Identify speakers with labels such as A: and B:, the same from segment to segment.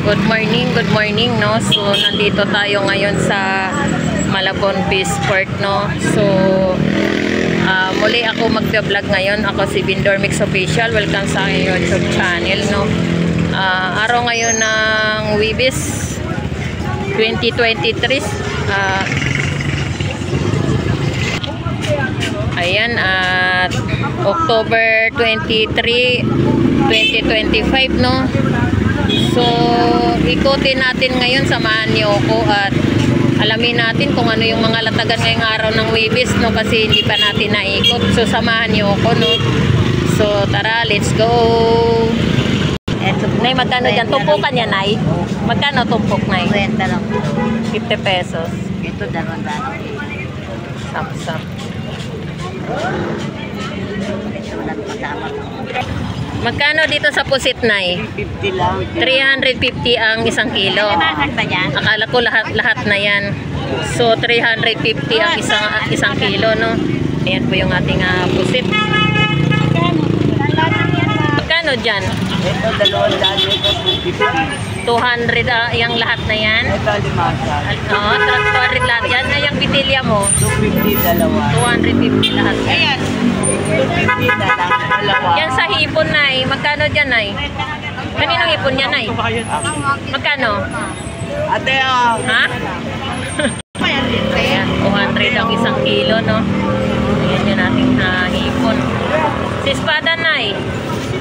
A: good morning, no? So, nandito tayo ngayon sa Malabon Beachport, no? So, muli ako mag-vlog ngayon. Ako si Bindor Mix Official. Welcome sa aking YouTube channel, no? Araw ngayon ng Wibis 2023. Ayan, at October 23, 2025, no? So, ikutin natin ngayon, samahan niyo ako at alamin natin kung ano yung mga latagan ngayong araw ng Wibis, no? Kasi hindi pa natin naikot. So, samahan niyo ako, no? So, tara, let's go! Nay, magkano dyan? Tumpukan yan, Nay? Magkano tumpok, Nay?
B: 50 lang.
A: 50 pesos.
B: Ito, 200.
A: Samsam. Magkano dito sa pusit, Nay?
B: 50 lang.
A: 350 ang isang kilo.
B: Bakit ba yan?
A: Akala ko lahat na yan. So 350 ang isang kilo, no? Ayan po yung ating pusit. Magkano dyan?
B: Ito, 200. Ito, 250.
A: 200 yung lahat na yan.
B: Ito, 500.
A: Oo, 200 lahat yan. Ay, yung bitilya mo?
B: 250, dalawa.
A: 250 lahat.
B: Ayan. 250 na lang, dalawa.
A: Yan sa hipon, Nay. Magkano dyan, Nay? Kaninong hipon yan, Nay? Magkano?
B: Ate, oh.
A: Ha? Ayan, 200 ang isang kilo, no? Ayan yun ating hipon. Si espada, Nay?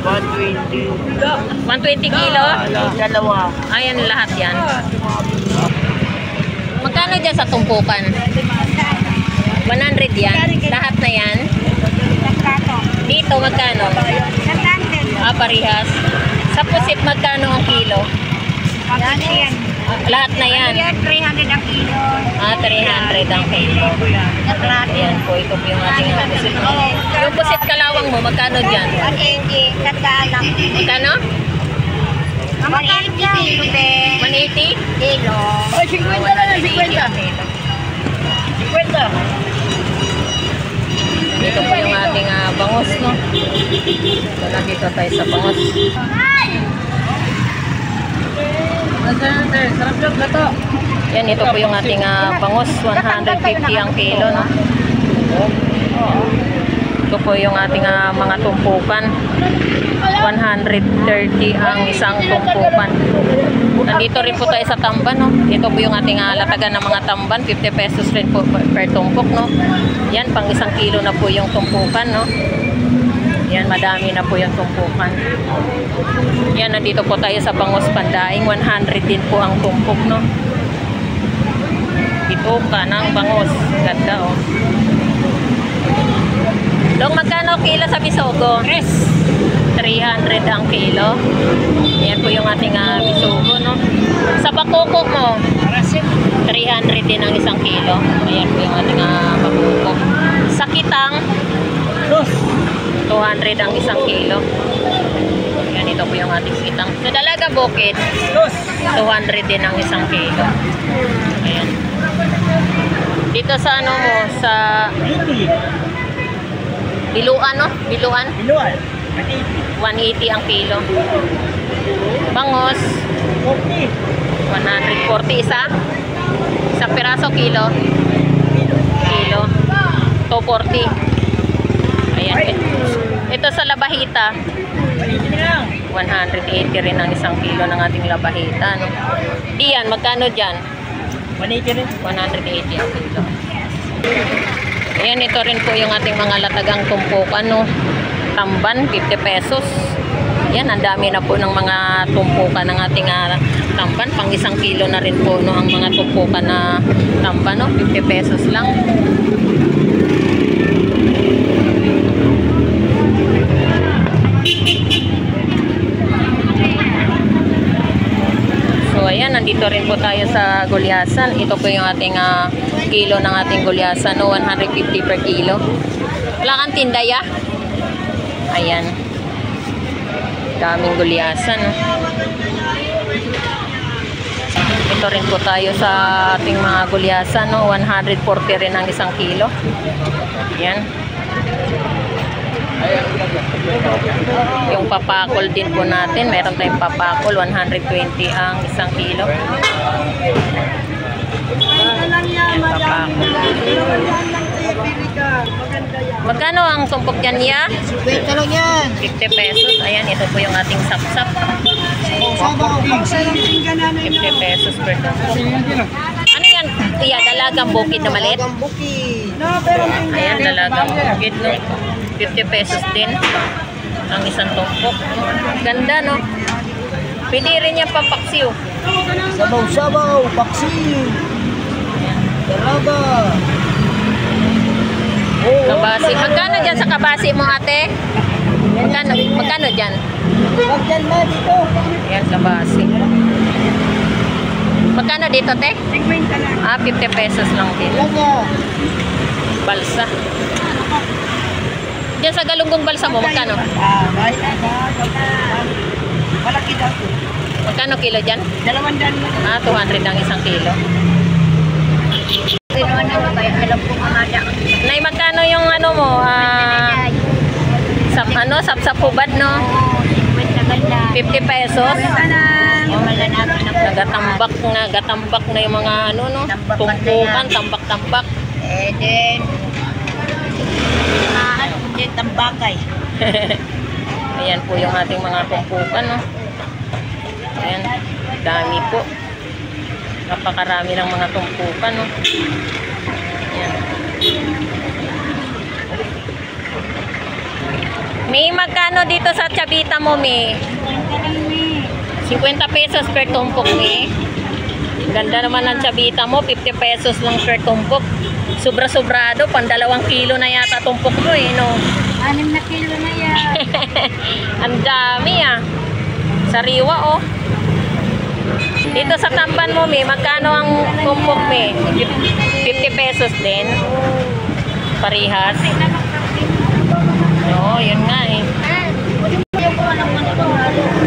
B: 120.
A: 120 kilo?
B: Dalawa.
A: Ayan, lahat yan. Magkano dyan sa tumpukan? 100 yan? Lahat na yan? Dito, magkano? Parihas. Sa pusit, magkano ang kilo? Lahat na yan?
B: 300 ang kilo.
A: 300 ang kilo. Ayan po, ito po yung ating pusit. Yung pusit kalawang mo, magkano dyan?
B: 180. Tagkaalam.
A: Magkano?
B: 180 kilo, be.
A: 180?
B: Kilo.
A: Ay, 50 na lang, 50.
B: 50.
A: Dito po yung ating bangos, no? So, nandito tayo sa bangos.
B: Sarap lang na to.
A: Yan, ito po yung ating bangos. 150 ang kilo, no? Ito po yung ating mga tumpukan. 130 ang isang tumpukan. Nandito rin po tayo sa tamban, no? Ito po yung ating latagan ng mga tamban. 50 pesos rin po per tumpok, no? Yan, pang isang kilo na po yung tumpukan, no? Yan, madami na po yung tumpukan. Yan, nandito po tayo sa Bangos Pandaing. 100 din po ang tumpok, no? Bituka ng bangos. Ganda, oh. Dong, magkano kilo sa bisogo? 300 ang kilo. Yan po yung ating bisogo, no? Sa bakoko mo, 300 din ang isang kilo. Ayan po yung ating bakoko. Sa kitang, 200 ang isang kilo. Yan, ito po yung ating kitang. Sa dalaga bukid, 200 din ang isang kilo. Ayan. Dito sa ano mo, sa Biluan, no? Biluan? 180 ang kilo. Bangos, 140 isa. Sa piraso kilo. Kilo. 240. Ayan. Ito sa labahita. 180 rin ang isang kilo ng ating labahita, no? Diyan, magkano dyan?
B: 180 rin.
A: 180 ang kilo. Ayan, ito rin po yung ating mga latagang tumpukan, no? Tamban, 50 pesos. Yan, ang dami na po ng mga tumpukan ng ating tamban. Pang isang kilo na rin po, no, ang mga tumpukan na tamban, no? 50 pesos lang. So, ayan, nandito rin po tayo sa gulyasan. Ito po yung ating kilo ng ating gulyasan, no? 150 per kilo. Wala kang tindaya? Ayan. Daming gulyasan, no? Ito rin po tayo sa ating mga gulyasan, no? 140 rin ang isang kilo. Ayan. Yung papakol din po natin, meron tayong papakol, 120 ang isang kilo. Papakol. Magkano ang sumpok yan niya?
B: 50 lang yan.
A: 50 pesos. Ayan, ito po yung ating sapsap. 50 pesos per tumpok. Ano yan? Tiya, dalagang bukid na maliit?
B: Dalagang bukid.
A: Ayan, dalagang bukid, no? 50 pesos din ang isang tumpok. Ganda, no? Pwede rin yung pampaksiw.
B: Sabaw-sabaw, paksiw. Dalaga.
A: Kabasi. Magkano dyan sa kabasi mo, ate? Magkano dyan?
B: Magdan na dito.
A: Ayan, kabasi. Magkano dito, te?
B: 50 lang.
A: 50 pesos lang din.
B: Ilan niya?
A: Balsa. Diyan sa galunggong balsa mo, magkano?
B: Malaki daw.
A: Magkano kilo dyan?
B: 200.
A: 200 ang isang kilo.
B: Alam ko mamaya.
A: Nay, magkano yung ano mo? Sapsapubad, no? 50 pesos. Nagatambak na yung mga ano, no? Tumpukan, tambak-tambak.
B: Then, tambakay.
A: Ayan po yung ating mga tumpukan, no? Ayan, dami po. Napakarami ng mga tumpukan, no? Ayan. May magkano dito sa Chavita mo, May? 50 pesos per tumpok, May. Ganda naman ng Chavita mo, 50 pesos lang per tumpok. Sobra-sobrado, pang 2 kilo na yata tumpok mo, eh, no?
B: 6 na kilo na yan.
A: Ang dami, ah. Sariwa, oh. Dito sa tamban mo, May, magkano ang tumpok, May? 50 pesos din. Parihas. Oo, yun nga, eh.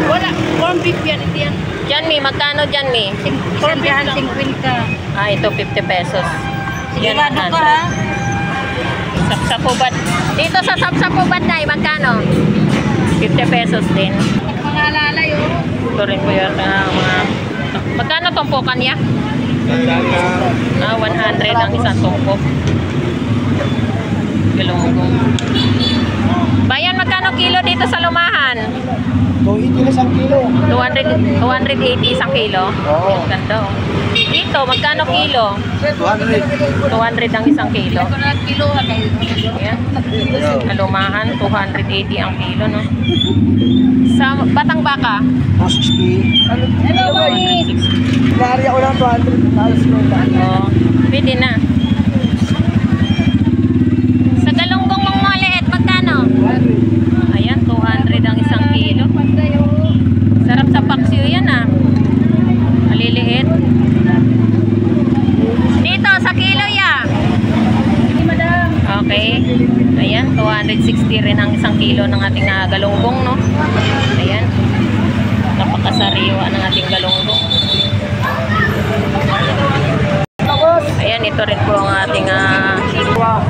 B: Wala, corn beef yan, ito yan.
A: Diyan, May, magkano dyan, May?
B: Corn beef 50.
A: Ito 50 pesos.
B: Sigurado ka, ha?
A: Sapsapubad. Dito sa sapsapubad na, magkano? 50 pesos din.
B: Mga alalay, oh.
A: Ito rin po yun, mga... Magkano tumpukan niya? 100 ang isang tumpok. Galunggong. Bayan, magkano kilo dito sa Lumahan?
B: 280 na isang kilo.
A: 280 isang kilo?
B: Oo.
A: Ang ganda, oh. Dito, magkano kilo?
B: 200.
A: 200 ang isang kilo.
B: Kilo,
A: Ayan. Sa Lumahan, 280 ang kilo, no? Sa Batang Baka?
B: 260.
A: Hello, Mami!
B: Nari ako lang 200. Talos mo ba?
A: Oo. Pwede na. Sa galunggong mong maliit, magkano? Ayan, 200 ang isang kilo. Sarap sa paksiw yan, ah. Maliliit. Dito, sa kilo, ya. Okay. Ayan, 260 rin ang isang kilo ng ating galunggong, no? Ayan. Napakasariwa ng ating galunggong. Ayan, ito rin po ang ating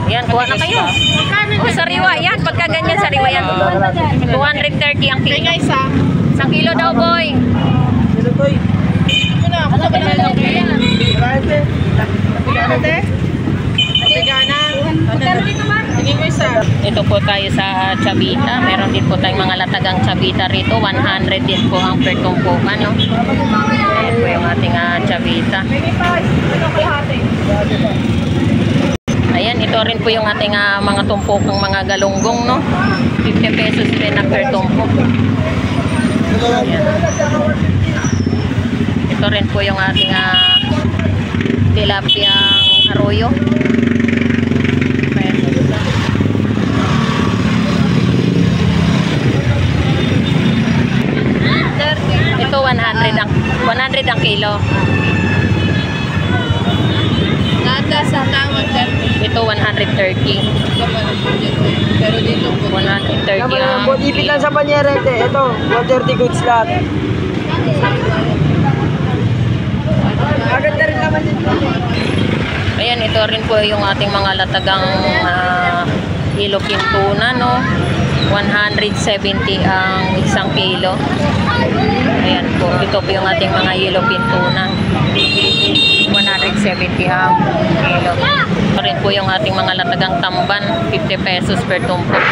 A: ayan, kuha na kayo. Oh, sariwa yan. Pagka ganyan, sariwa yan. 230 ang kilo. Isang kilo daw, boy.
B: Sino to? Ano ba na lang kaya? Marante. Marante.
A: Ito po tayo sa Chavita. Meron din po tayong mga latagang Chavita rito. 100 din po ang per tumpukan, no? Ayan po yung ating Chavita. Ayan, ito rin po yung ating mga tumpokong mga galunggong, no? 50 pesos rin ang per tumpok. Ayan. Ito rin po yung ating tilapiyang arroyo. Ito 100 ang kilo.
B: Nada sa tawag dyan.
A: Ito 130.
B: Pero dito po.
A: 130 ang
B: Ipit lang sa banyerete. Ito, 130 goods lahat. Agad na rin naman dito.
A: Ayan, ito rin po yung ating mga latagang Ilocos tuna, no? 170 ang isang kilo. Ayan po, ito po yung ating mga yellowfin tuna. 170 ang kilo. Ito rin po yung ating mga latagang tamban, 50 pesos per tumpok.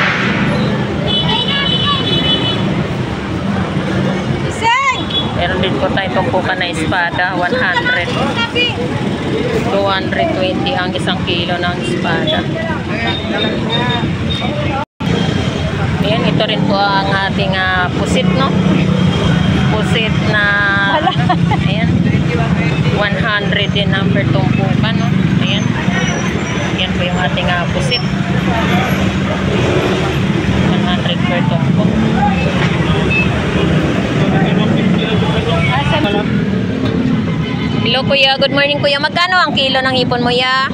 A: Meron din po tayo tumpukan na espada, 100. 220 ang isang kilo ng espada. Ayan, ito rin po ang ating pusit, no? Pusit na, ayan, 100 din ang per tumpukan, no? Ayan. Ayan po yung ating pusit. 100 per tumpok. Hello kuya, good morning kuya. Magkano ang kilo ng hipon mo ya?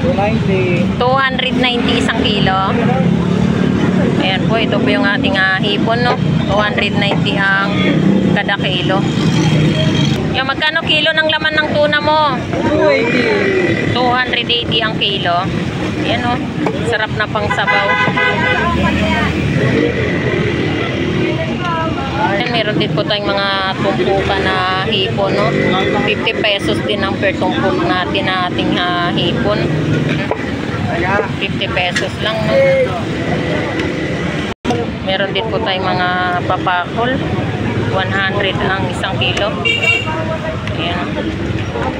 B: 290.
A: 290 isang kilo. Ayan po, ito po yung ating hipon, no? 290 ang kada kilo. Yung magkano kilo ng laman ng tuna mo?
B: 280.
A: 280 ang kilo. Ayan, oh. Sarap na pang sabaw. Ayan, meron din po tayong mga tumpukan na hipon, no? 50 pesos din ang per tumpok natin na ating hipon. 50 pesos lang, no? Meron din po tayong mga papakol. 100 ang isang kilo. Ayan.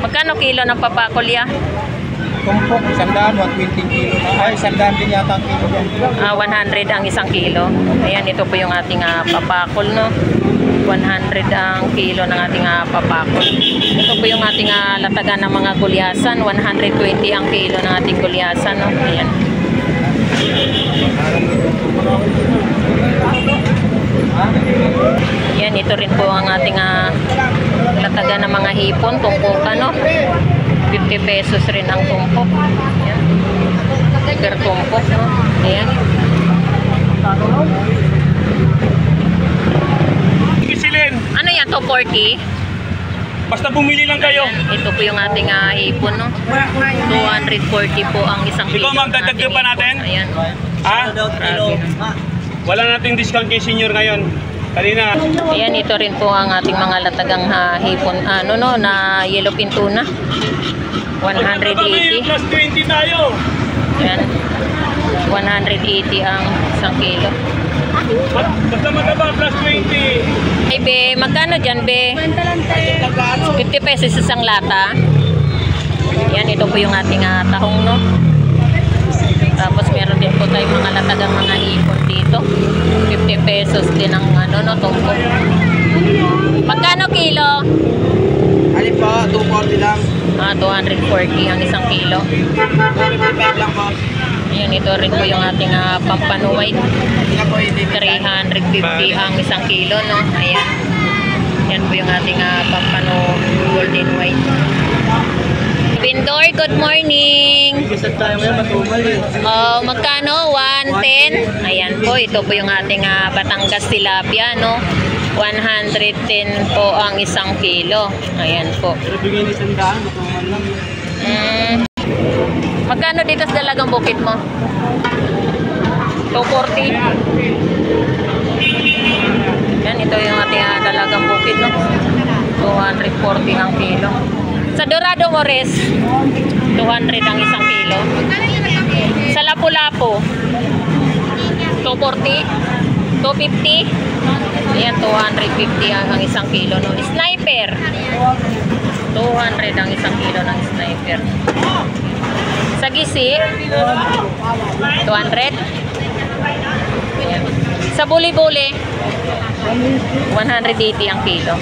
A: Magkano kilo ng papakol ya?
B: Tumpok, 100, 120 kilo. Ay, 100 din yata ang kilo.
A: 100 ang isang kilo. Ayan, ito po yung ating papakol, no? 100 ang kilo ng ating papakol. Ito po yung ating latagan ng mga gulyasan. 120 ang kilo ng ating gulyasan, no? Ayan. Yan, ito rin po ang ating latagan ng mga hipon, tumpukan, no? 50 pesos rin ang tumpok. Ayan. Per tumpok, no? Ayan.
C: Kisilin.
A: Ano yan, 240?
C: Basta bumili lang kayo.
A: Ayan. Ito po yung ating hipon, no? 240 po ang isang kilo.
C: Ikaw, ma'am,
A: ng ating
C: dadagdag pa
A: hipon.
C: natin?
A: Ayan.
C: Ha?
A: Grabe.
C: Wala nating discount kay senior ngayon. Kanina.
A: Ayan, ito rin po ang ating mga latagang hipon, na yellowfin tuna. 180.
C: Plus 20 tayo.
A: Ayan. 180 ang isang kilo.
C: Basta mataba, plus 20.
A: Ay, be, magkano dyan, be? 50 pesos isang lata. Ayan, ito po yung ating tahong, no? Tapos meron din po tayong mga latagang mga hipon dito. 50 pesos din ang tumpok. Magkano kilo?
B: Alin po, 240 lang.
A: 240 ang isang kilo.
B: 255 lang po.
A: Ayan, ito rin po yung ating pampano white.
B: Hindi na po, hindi.
A: 350 ang isang kilo, no? Ayan. Yan po yung ating pampano golden white. Bindor, good morning.
B: Isang tayo ngayon, matumal eh.
A: Oh, magkano? 110. Ayan po, ito po yung ating Batangas tilapia, no? 110 po ang isang kilo. Ayan po.
B: Pero bigyan isang daan, matumal lang.
A: Magkano dito sa dalagang bukid mo? 240. Yan, ito yung ating dalagang bukid, no? 240 ang kilo. Sa Dorado Mores, 200 ang isang kilo. Sa Lapu-Lapu, 240, 250. Ayan, 250 ang isang kilo, no? Sniper, 200 ang isang kilo ng sniper. Sa Gisi, 200. Ayan. Sa Buli-Buli, 180 ang kilo.